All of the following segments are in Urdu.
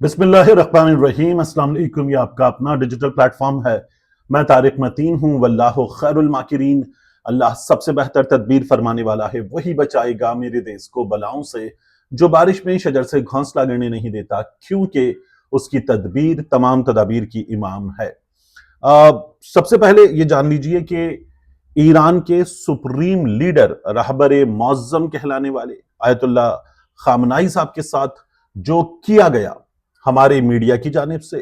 بسم اللہ الرحمن الرحیم۔ السلام علیکم۔ یہ آپ کا اپنا ڈیجیٹل پلیٹ فارم ہے۔ میں طارق متین ہوں۔ واللہ خیر الماکرین۔ اللہ سب سے بہتر تدبیر فرمانے والا ہے، وہی بچائے گا میرے دیس کو بلاؤں سے، جو بارش میں شجر سے گھونسلہ گرنے نہیں دیتا، کیونکہ اس کی تدبیر تمام تدابیر کی امام ہے۔ سب سے پہلے یہ جان لیجئے کہ ایران کے سپریم لیڈر، رہبر معظم کہلانے والے آیت اللہ خامنائی صاحب کے ساتھ جو کیا گیا ہمارے میڈیا کی جانب سے،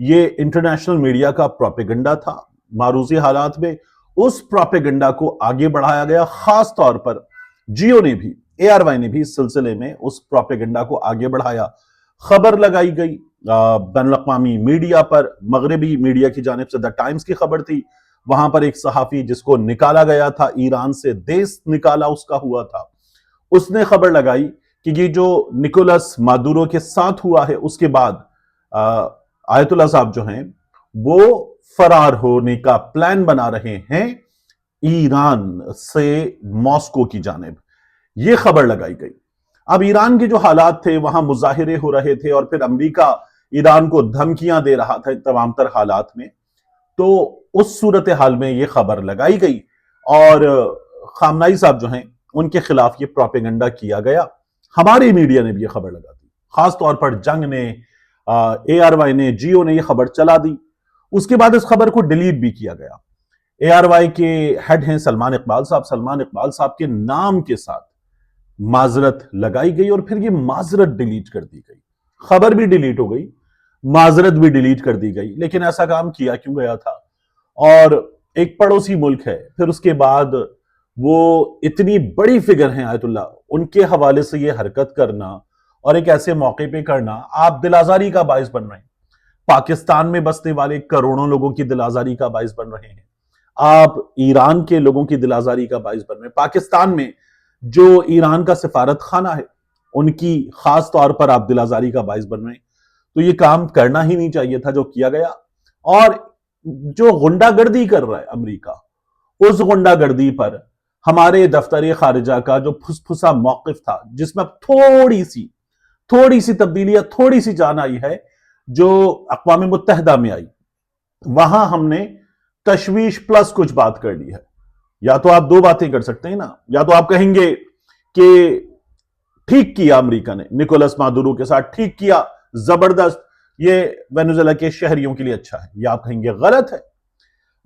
یہ انٹرنیشنل میڈیا کا پروپیگنڈا تھا۔ معروضی حالات میں اس پروپیگنڈا کو آگے بڑھایا گیا، خاص طور پر جیو نے بھی، ARY نے بھی اس سلسلے میں اس پروپیگنڈا کو آگے بڑھایا۔ خبر لگائی گئی بین الاقوامی میڈیا پر، مغربی میڈیا کی جانب سے دا ٹائمز کی خبر تھی، وہاں پر ایک صحافی جس کو نکالا گیا تھا ایران سے، دیس نکالا اس کا ہوا تھا، اس نے خبر لگائی کہ یہ جو نکولس مادورو کے ساتھ ہوا ہے، اس کے بعد آیت اللہ صاحب جو ہیں وہ فرار ہونے کا پلان بنا رہے ہیں ایران سے ماسکو کی جانب۔ یہ خبر لگائی گئی۔ اب ایران کے جو حالات تھے، وہاں مظاہرے ہو رہے تھے اور پھر امریکہ ایران کو دھمکیاں دے رہا تھا تمام تر حالات میں، تو اس صورتحال میں یہ خبر لگائی گئی اور خامنائی صاحب جو ہیں ان کے خلاف یہ پروپیگنڈا کیا گیا۔ ہمارے میڈیا نے بھی یہ خبر لگا دی، خاص طور پر جنگ نے، ARY نے، جیو نے یہ خبر چلا دی۔ اس کے بعد اس خبر کو ڈیلیٹ بھی کیا گیا۔ ARY کے ہیڈ ہیں سلمان اقبال صاحب، سلمان اقبال صاحب کے نام کے ساتھ معذرت لگائی گئی اور پھر یہ معذرت ڈیلیٹ کر دی گئی۔ خبر بھی ڈیلیٹ ہو گئی، معذرت بھی ڈیلیٹ کر دی گئی، لیکن ایسا کام کیا کیوں گیا تھا؟ اور ایک پڑوسی ملک ہے، پھر اس کے بعد وہ اتنی بڑی فگر ہیں آیت اللہ، ان کے حوالے سے یہ حرکت کرنا اور ایک ایسے موقع پہ کرنا، آپ دل آزاری کا باعث بن رہے ہیں۔ پاکستان میں بسنے والے کروڑوں لوگوں کی دل آزاری کا باعث بن رہے ہیں۔ آپ ایران کے لوگوں کی دل آزاری کا باعث بن رہے ہیں۔ پاکستان میں جو ایران کا سفارت خانہ ہے، ان کی خاص طور پر آپ دل آزاری کا باعث بن رہے ہیں۔ تو یہ کام کرنا ہی نہیں چاہیے تھا جو کیا گیا۔ اور جو غنڈہ گردی کر رہا ہے امریکہ، اس غنڈہ گردی پر ہمارے دفتر خارجہ کا جو پھسا موقف تھا، جس میں تھوڑی سی تبدیلی، تھوڑی سی جان آئی ہے، جو اقوام متحدہ میں آئی، وہاں ہم نے تشویش پلس کچھ بات کر لی ہے۔ یا تو آپ دو باتیں کر سکتے ہیں نا، یا تو آپ کہیں گے کہ ٹھیک کیا امریکہ نے نکولس مادورو کے ساتھ، ٹھیک کیا، زبردست، یہ وینزویلا کے شہریوں کے لیے اچھا ہے، یا آپ کہیں گے غلط ہے،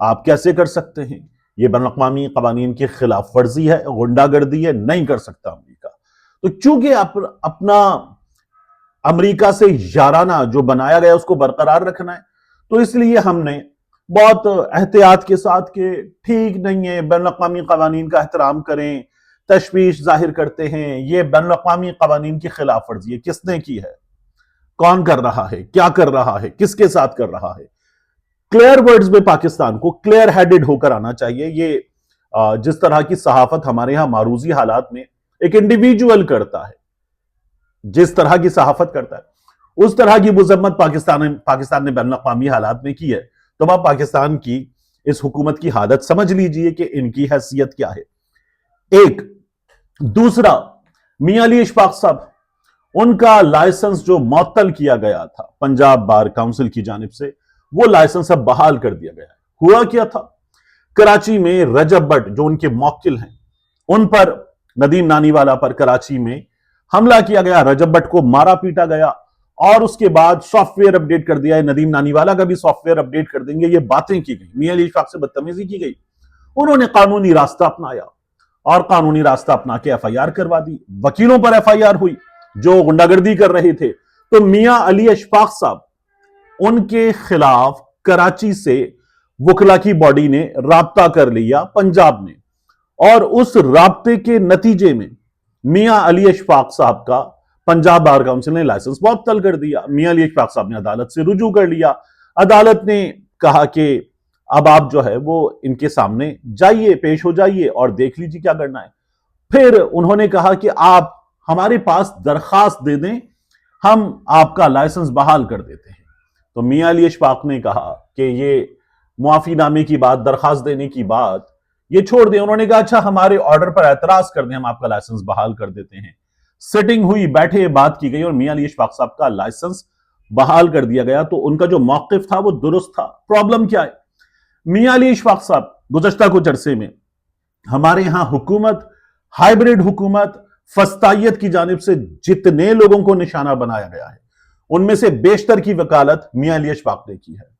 آپ کیسے کر سکتے ہیں، یہ بین الاقوامی قوانین کی خلاف ورزی ہے، غنڈہ گردی ہے، نہیں کر سکتا امریکہ۔ تو چونکہ اپنا امریکہ سے یارانہ جو بنایا گیا اس کو برقرار رکھنا ہے، تو اس لیے ہم نے بہت احتیاط کے ساتھ کہ ٹھیک نہیں ہے، بین الاقوامی قوانین کا احترام کریں، تشویش ظاہر کرتے ہیں، یہ بین الاقوامی قوانین کی خلاف ورزی ہے۔ کس نے کی ہے؟ کون کر رہا ہے؟ کیا کر رہا ہے؟ کس کے ساتھ کر رہا ہے؟ کلیئر ورڈز میں پاکستان کو کلیئر ہیڈڈ ہو کر آنا چاہیے۔ یہ جس طرح کی صحافت ہمارے ہاں معروضی حالات میں ایک انڈیویجول کرتا ہے، جس طرح کی صحافت کرتا ہے، اس طرح کی مذمت پاکستان نے بین الاقوامی حالات میں کی ہے، تو آپ پاکستان کی اس حکومت کی حالت سمجھ لیجئے کہ ان کی حیثیت کیا ہے۔ ایک دوسرا، میاں علی اشفاق صاحب، ان کا لائسنس جو معطل کیا گیا تھا پنجاب بار کونسل کی جانب سے، وہ لائسنس اب بحال کر دیا گیا ہے۔ ہوا کیا تھا؟ کراچی میں رجب بٹ جو ان کے موکل ہیں، ان پر، ندیم نانی والا پر کراچی میں حملہ کیا گیا، رجب بٹ کو مارا پیٹا گیا، اور اس کے بعد سافٹ ویئر اپڈیٹ کر دیا ہے، ندیم نانی والا کا بھی سافٹ ویئر اپڈیٹ کر دیں گے، یہ باتیں کی گئی، میاں علی اشفاق سے بدتمیزی کی گئی۔ انہوں نے قانونی راستہ اپنایا اور قانونی راستہ اپنا کے FIR کروا دی، وکیلوں پر FIR ہوئی جو غنڈہ گردی کر رہے تھے۔ تو میاں علی اشفاق صاحب، ان کے خلاف کراچی سے وکلا کی باڈی نے رابطہ کر لیا پنجاب میں، اور اس رابطے کے نتیجے میں میاں علی اشفاق صاحب کا پنجاب بار کونسل نے لائسنس معطل کر دیا۔ میاں علی اشفاق صاحب نے عدالت سے رجوع کر لیا، عدالت نے کہا کہ اب آپ جو ہے وہ ان کے سامنے جائیے، پیش ہو جائیے اور دیکھ لیجیے کیا کرنا ہے۔ پھر انہوں نے کہا کہ آپ ہمارے پاس درخواست دے دیں، ہم آپ کا لائسنس بحال کر دیتے ہیں۔ تو میاں علی اشفاق نے کہا کہ یہ معافی نامے کی بات، درخواست دینے کی بات، یہ چھوڑ دیں۔ انہوں نے کہا اچھا ہمارے آرڈر پر اعتراض کر دیں، ہم آپ کا لائسنس بحال کر دیتے ہیں۔ سیٹنگ ہوئی، بیٹھے، بات کی گئی اور میاں علی اشفاق صاحب کا لائسنس بحال کر دیا گیا تو ان کا جو موقف تھا وہ درست تھا۔ پرابلم کیا ہے؟ میاں علی اشفاق صاحب گزشتہ کچھ عرصے میں ہمارے ہاں حکومت، ہائیبریڈ حکومت، فسطائیت کی جانب سے جتنے لوگوں کو نشانہ بنایا گیا ہے ان میں سے بیشتر کی وکالت میاں علی اشفاق نے کی ہے۔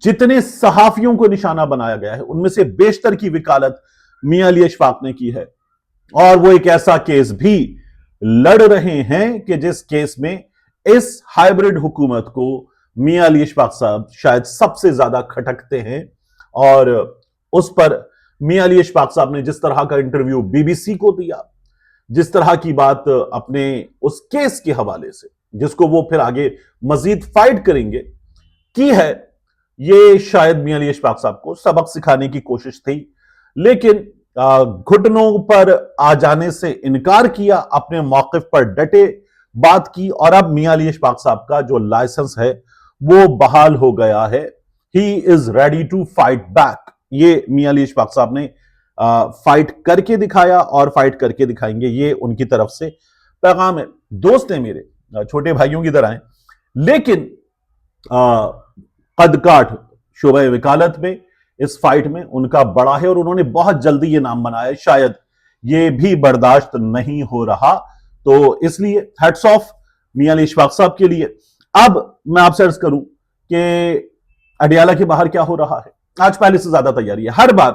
جتنے صحافیوں کو نشانہ بنایا گیا ہے ان میں سے بیشتر کی وکالت میاں علی اشفاق نے کی ہے، اور وہ ایک ایسا کیس بھی لڑ رہے ہیں کہ جس کیس میں اس ہائیبریڈ حکومت کو میاں علی اشفاق صاحب شاید سب سے زیادہ کھٹکتے ہیں، اور اس پر میاں علی اشفاق صاحب نے جس طرح کا انٹرویو بی بی سی کو دیا، جس طرح کی بات اپنے اس کیس کے حوالے سے جس کو وہ پھر آگے مزید فائٹ کریں گے کی ہے، یہ شاید میاں علی اشفاق صاحب کو سبق سکھانے کی کوشش تھی، لیکن گھٹنوں پر آ جانے سے انکار کیا، اپنے موقف پر ڈٹے، بات کی، اور اب میاں علی اشفاق صاحب کا جو لائسنس ہے وہ بحال ہو گیا ہے۔ He is ready to fight back۔ یہ میاں علی اشفاق صاحب نے فائٹ کر کے دکھایا اور فائٹ کر کے دکھائیں گے، یہ ان کی طرف سے پیغام ہے۔ دوست ہیں میرے، چھوٹے بھائیوں کی طرح ہیں، لیکن قد کاٹ شعبہ وکالت میں اس فائٹ میں ان کا بڑا ہے، اور انہوں نے بہت جلدی یہ نام بنایا ہے، شاید یہ بھی برداشت نہیں ہو رہا، تو اس لیے ہیٹس آف میاں علی اشفاق صاحب کے لیے۔ اب میں آپ سے عرض کروں کہ اڈیالہ کے باہر کیا ہو رہا ہے۔ آج پہلے سے زیادہ تیاری ہے، ہر بار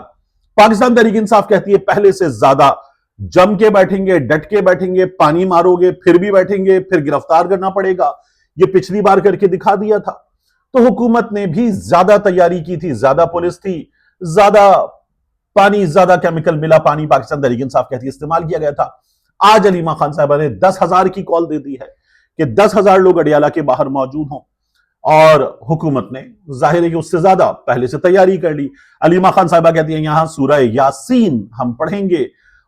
پاکستان تحریک انصاف کہتی ہے پہلے سے زیادہ جم کے بیٹھیں گے، ڈٹ کے بیٹھیں گے، پانی مارو گے پھر بھی بیٹھیں گے، پھر گرفتار کرنا پڑے گا، یہ پچھلی بار کر کے دکھا دیا تھا۔ تو حکومت نے بھی زیادہ تیاری کی تھی، زیادہ پولیس تھی، زیادہ پانی، زیادہ کیمیکل ملا پانی پاکستان تحریک انصاف کہتی ہے استعمال کیا گیا تھا۔ آج علیمہ خان صاحبہ نے 10,000 کی کال دے دی ہے کہ 10,000 لوگ اڈیالہ کے باہر موجود ہوں، اور حکومت نے ظاہر ہے کہ اس سے زیادہ پہلے سے تیاری کر لی۔ علیمہ خان صاحبہ کہتی ہیں یہاں سورہ یاسین ہم پڑھیں گے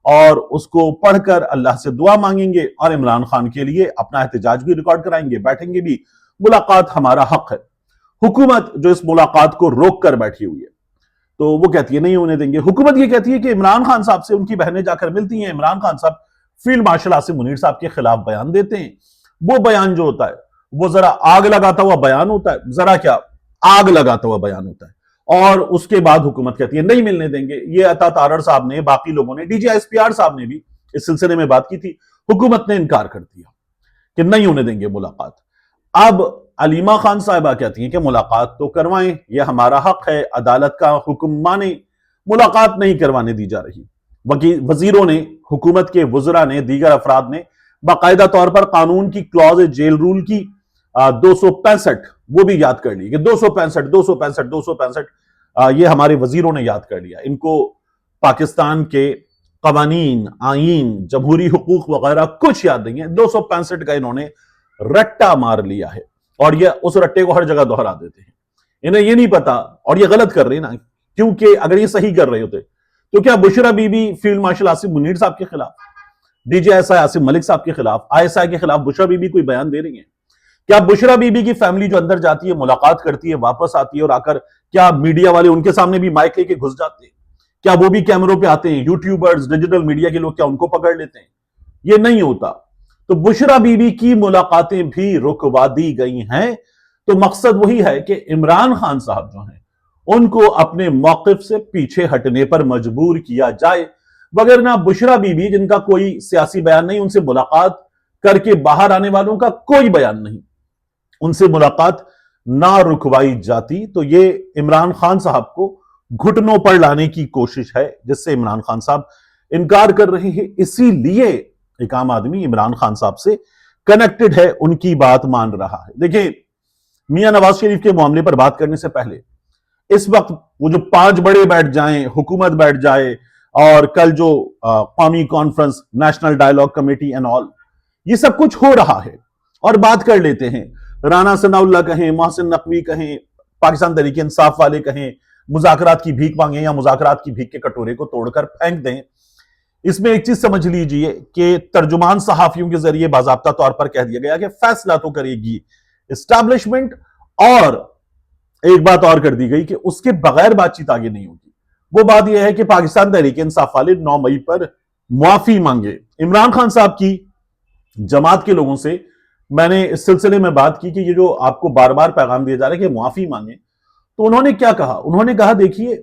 اور اس کو پڑھ کر اللہ سے دعا مانگیں گے، اور عمران خان کے لیے اپنا احتجاج بھی ریکارڈ کرائیں گے، بیٹھیں گے بھی، ملاقات ہمارا حق ہے۔ حکومت جو اس ملاقات کو روک کر بیٹھی ہوئی ہے تو وہ کہتی ہے نہیں ہونے دیں گے۔ حکومت یہ کہتی ہے کہ عمران خان صاحب سے ان کی بہنیں جا کر ملتی ہیں، عمران خان صاحب فیلڈ مارشل عاصم منیر صاحب کے خلاف بیان دیتے ہیں، وہ بیان جو ہوتا ہے وہ ذرا آگ لگاتا ہوا بیان ہوتا ہے، ذرا کیا آگ لگاتا ہوا بیان ہوتا ہے، اور اس کے بعد حکومت کہتی ہے نہیں ملنے دیں گے۔ یہ عطا تارڑ صاحب نے، باقی لوگوں نے، D G S P R صاحب نے بھی اس سلسلے میں بات کی تھی، حکومت نے انکار کر دیا کہ نہیں ہونے دیں گے ملاقات۔ اب علیمہ خان صاحبہ کہتی ہیں کہ ملاقات تو کروائیں، یہ ہمارا حق ہے، عدالت کا حکم مانیں، ملاقات نہیں کروانے دی جا رہی۔ وزیروں نے، حکومت کے وزراء نے، دیگر افراد نے باقاعدہ طور پر قانون کی کلوز جیل رول کی 265 وہ بھی یاد کر لی کہ 265 یہ ہمارے وزیروں نے یاد کر لیا۔ ان کو پاکستان کے قوانین، آئین، جمہوری حقوق وغیرہ کچھ یاد نہیں ہے، 265 کا انہوں نے رٹا مار لیا ہے، اور یہ اس رٹے کو ہر جگہ دہرا دیتے ہیں۔ انہیں یہ نہیں پتا، اور یہ غلط کر رہے ہیں نا، کیونکہ اگر یہ صحیح کر رہے ہوتے تو کیا Bushra Bibi field marshal Asim Munir صاحب کے خلاف، D G S I Asim Malik صاحب کے خلاف، آئی ایس آئی کے خلاف بشرا بی بی کوئی بیان دے رہی ہیں؟ کیا بشرا بی بی کی فیملی جو اندر جاتی ہے، ملاقات کرتی ہے، واپس آتی ہے، اور آ کر کیا میڈیا والے ان کے سامنے بھی مائک لے کے گھس جاتے ہیں؟ کیا وہ بھی کیمروں پہ آتے ہیں؟ یوٹیوبرز، ڈیجیٹل میڈیا کے لوگ کیا ان کو پکڑ لیتے ہیں؟ یہ نہیں ہوتا۔ تو بشرا بی بی کی ملاقاتیں بھی رکوا دی گئی ہیں۔ تو مقصد وہی ہے کہ عمران خان صاحب جو ہیں ان کو اپنے موقف سے پیچھے ہٹنے پر مجبور کیا جائے، وگرنہ بشرا بی بی جن کا کوئی سیاسی بیان نہیں، ان سے ملاقات کر کے باہر آنے والوں کا کوئی بیان نہیں، ان سے ملاقات نہ رکوائی جاتی تو یہ عمران خان صاحب کو گھٹنوں پر لانے کی کوشش ہے، جس سے عمران خان صاحب انکار کر رہے ہیں۔ اسی لیے ایک عام آدمی عمران خان صاحب سے کنیکٹڈ ہے، ان کی بات مان رہا ہے۔ دیکھیں، میاں نواز شریف کے معاملے پر بات کرنے سے پہلے اس وقت وہ جو 5 بڑے بیٹھ جائیں، حکومت بیٹھ جائے، اور کل جو قومی conference, national dialogue committee and all, یہ سب کچھ ہو رہا ہے اور بات کر لیتے ہیں۔ رانا ثناء اللہ کہیں، محسن نقوی کہیں، پاکستان تحریک انصاف والے کہیں، مذاکرات کی بھیک مانگیں یا مذاکرات کی بھیک کے کٹورے کو توڑ کر پھینک دیں۔ اس میں ایک چیز سمجھ لیجئے کہ ترجمان صحافیوں کے ذریعے باضابطہ طور پر کہہ دیا گیا کہ فیصلہ تو کرے گی اسٹیبلشمنٹ، اور ایک بات اور کر دی گئی کہ اس کے بغیر بات چیت آگے نہیں ہوگی۔ وہ بات یہ ہے کہ پاکستان تحریک انصاف والے 9 مئی پر معافی مانگے، عمران خان صاحب کی جماعت کے لوگوں سے میں نے اس سلسلے میں بات کی کہ یہ جو آپ کو بار بار پیغام دیا جا رہا ہے کہ معافی مانگیں، تو انہوں نے کیا کہا؟ انہوں نے کہا دیکھیے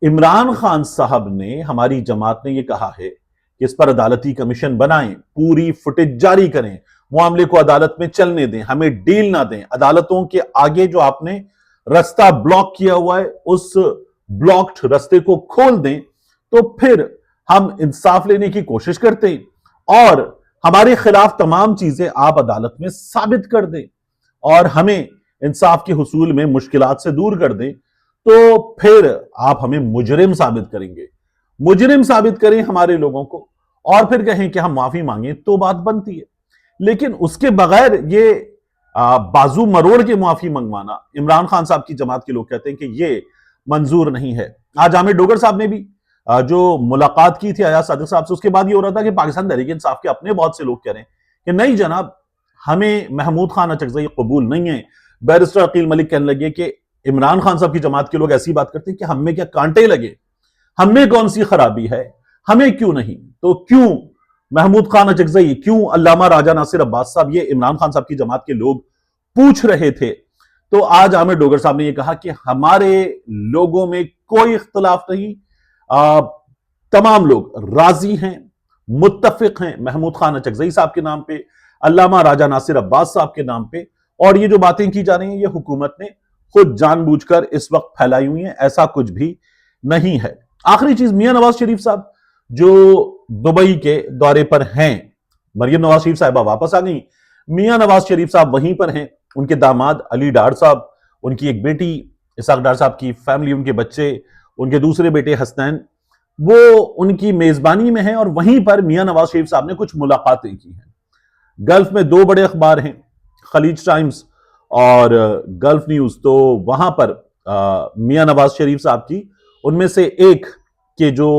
عمران خان صاحب نے، ہماری جماعت نے یہ کہا ہے کہ اس پر عدالتی کمیشن بنائیں، پوری فوٹیج جاری کریں، معاملے کو عدالت میں چلنے دیں، ہمیں ڈیل نہ دیں، عدالتوں کے آگے جو آپ نے رستہ بلاک کیا ہوا ہے اس بلاکڈ رستے کو کھول دیں، تو پھر ہم انصاف لینے کی کوشش کرتے ہیں اور ہمارے خلاف تمام چیزیں آپ عدالت میں ثابت کر دیں اور ہمیں انصاف کے حصول میں مشکلات سے دور کر دیں، تو پھر آپ ہمیں مجرم ثابت کریں گے، مجرم ثابت کریں ہمارے لوگوں کو اور پھر کہیں کہ ہم معافی مانگیں تو بات بنتی ہے۔ لیکن اس کے بغیر یہ بازو مروڑ کے معافی منگوانا، عمران خان صاحب کی جماعت کے لوگ کہتے ہیں کہ یہ منظور نہیں ہے۔ آج عامر ڈوگر صاحب نے بھی جو ملاقات کی تھی ایاز صادق صاحب سے، اس کے بعد یہ ہو رہا تھا کہ پاکستان تحریک انصاف کے اپنے بہت سے لوگ کہہ رہے ہیں کہ نہیں جناب، ہمیں محمود خان اچکزئی قبول نہیں ہے۔ بیرسٹر عقیل ملک کہنے لگے کہ عمران خان صاحب کی جماعت کے لوگ ایسی بات کرتے ہیں کہ ہم میں کیا کانٹے لگے، ہم میں کون سی خرابی ہے، ہمیں کیوں نہیں؟ تو کیوں محمود خان اچکزئی، کیوں علامہ راجہ ناصر عباس صاحب، یہ عمران خان صاحب کی جماعت کے لوگ پوچھ رہے تھے۔ تو آج عامر ڈوگر صاحب نے یہ کہا کہ ہمارے لوگوں میں کوئی اختلاف نہیں، تمام لوگ راضی ہیں، متفق ہیں محمود خان اچکزئی صاحب کے نام پہ، علامہ راجہ ناصر عباس صاحب کے نام پہ، اور یہ جو باتیں کی جا رہی ہیں یہ حکومت نے خود جان بوجھ کر اس وقت پھیلائی ہوئی ہیں، ایسا کچھ بھی نہیں ہے۔ آخری چیز، میاں نواز شریف صاحب جو دبئی کے دورے پر ہیں، مریم نواز شریف صاحبہ واپس آ گئیں، میاں نواز شریف صاحب وہیں پر ہیں، ان کے داماد علی ڈار صاحب، ان کی ایک بیٹی اسحاق ڈار صاحب کی فیملی، ان کے بچے، ان کے دوسرے بیٹے حسنین، وہ ان کی میزبانی میں ہیں، اور وہیں پر میاں نواز شریف صاحب نے کچھ ملاقاتیں کی ہیں۔ گلف میں دو بڑے اخبار ہیں، خلیج ٹائمز اور گلف نیوز، تو وہاں پر میاں نواز شریف صاحب کی ان میں سے ایک کے جو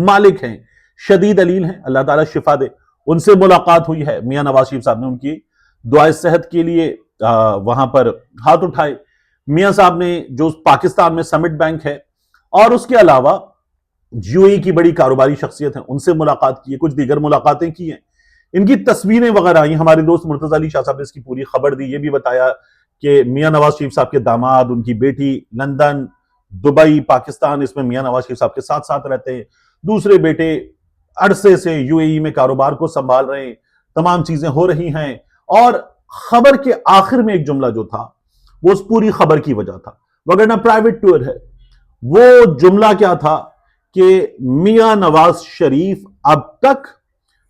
مالک ہیں، شدید علیل ہیں، اللہ تعالیٰ شفا دے، ان سے ملاقات ہوئی ہے۔ میاں نواز شریف صاحب نے ان کی دعائے صحت کے لیے وہاں پر ہاتھ اٹھائے۔ میاں صاحب نے جو پاکستان میں سمٹ بینک ہے اور اس کے علاوہ یو اے کی بڑی کاروباری شخصیت ہیں، ان سے ملاقات کی ہے، کچھ دیگر ملاقاتیں کی ہیں، ان کی تصویریں وغیرہ آئی۔ ہمارے دوست مرتضی علی شاہ صاحب نے اس کی پوری خبر دی، یہ بھی بتایا کہ میاں نواز شریف صاحب کے داماد، ان کی بیٹی لندن، دبئی، پاکستان، اس میں میاں نواز شریف صاحب کے ساتھ ساتھ رہتے ہیں، دوسرے بیٹے عرصے سے یو اے ای میں کاروبار کو سنبھال رہے ہیں، تمام چیزیں ہو رہی ہیں۔ اور خبر کے آخر میں ایک جملہ جو تھا وہ اس پوری خبر کی وجہ تھا، وگرنہ پرائیویٹ ٹور ہے، وہ جملہ کیا تھا کہ میاں نواز شریف اب تک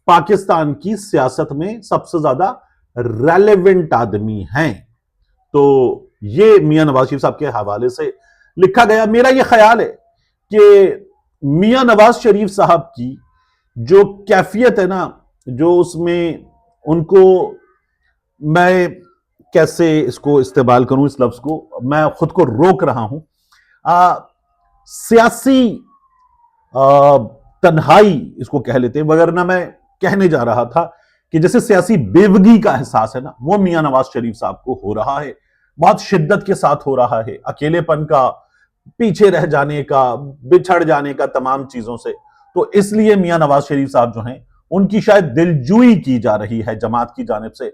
پاکستان کی سیاست میں سب سے زیادہ ریلیونٹ آدمی ہیں۔ تو یہ میاں نواز شریف صاحب کے حوالے سے لکھا گیا۔ میرا یہ خیال ہے کہ میاں نواز شریف صاحب کی جو کیفیت ہے نا، جو اس میں ان کو، میں کیسے اس کو استعمال کروں اس لفظ کو، میں خود کو روک رہا ہوں، سیاسی تنہائی اس کو کہہ لیتے ہیں، وگرنہ میں کہنے جا رہا تھا کہ جیسے سیاسی بیوگی کا احساس ہے نا، وہ میاں نواز شریف صاحب کو ہو رہا ہے، بہت شدت کے ساتھ ہو رہا ہے، اکیلے پن کا، پیچھے رہ جانے کا، بچھڑ جانے کا، تمام چیزوں سے۔ تو اس لیے میاں نواز شریف صاحب جو ہیں ان کی شاید دلجوئی کی جا رہی ہے جماعت کی جانب سے،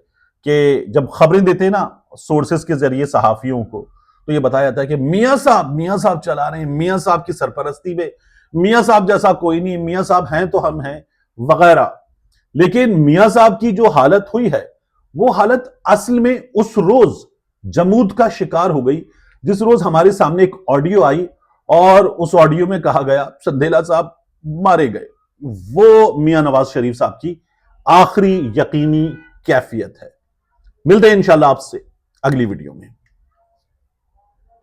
کہ جب خبریں دیتے ہیں نا سورسز کے ذریعے صحافیوں کو، تو یہ بتایا جاتا ہے کہ میاں صاحب چلا رہے ہیں، میاں صاحب کی سرپرستی میں، میاں صاحب جیسا کوئی نہیں، میاں صاحب ہیں تو ہم ہیں وغیرہ۔ لیکن میاں صاحب کی جو حالت ہوئی ہے وہ حالت اصل میں اس روز جمود کا شکار ہو گئی جس روز ہمارے سامنے ایک آڈیو آئی اور اس آڈیو میں کہا گیا سندھیلا صاحب مارے گئے۔ وہ میاں نواز شریف صاحب کی آخری یقینی کیفیت ہے۔ ملتے ہیں انشاءاللہ آپ سے اگلی ویڈیو میں۔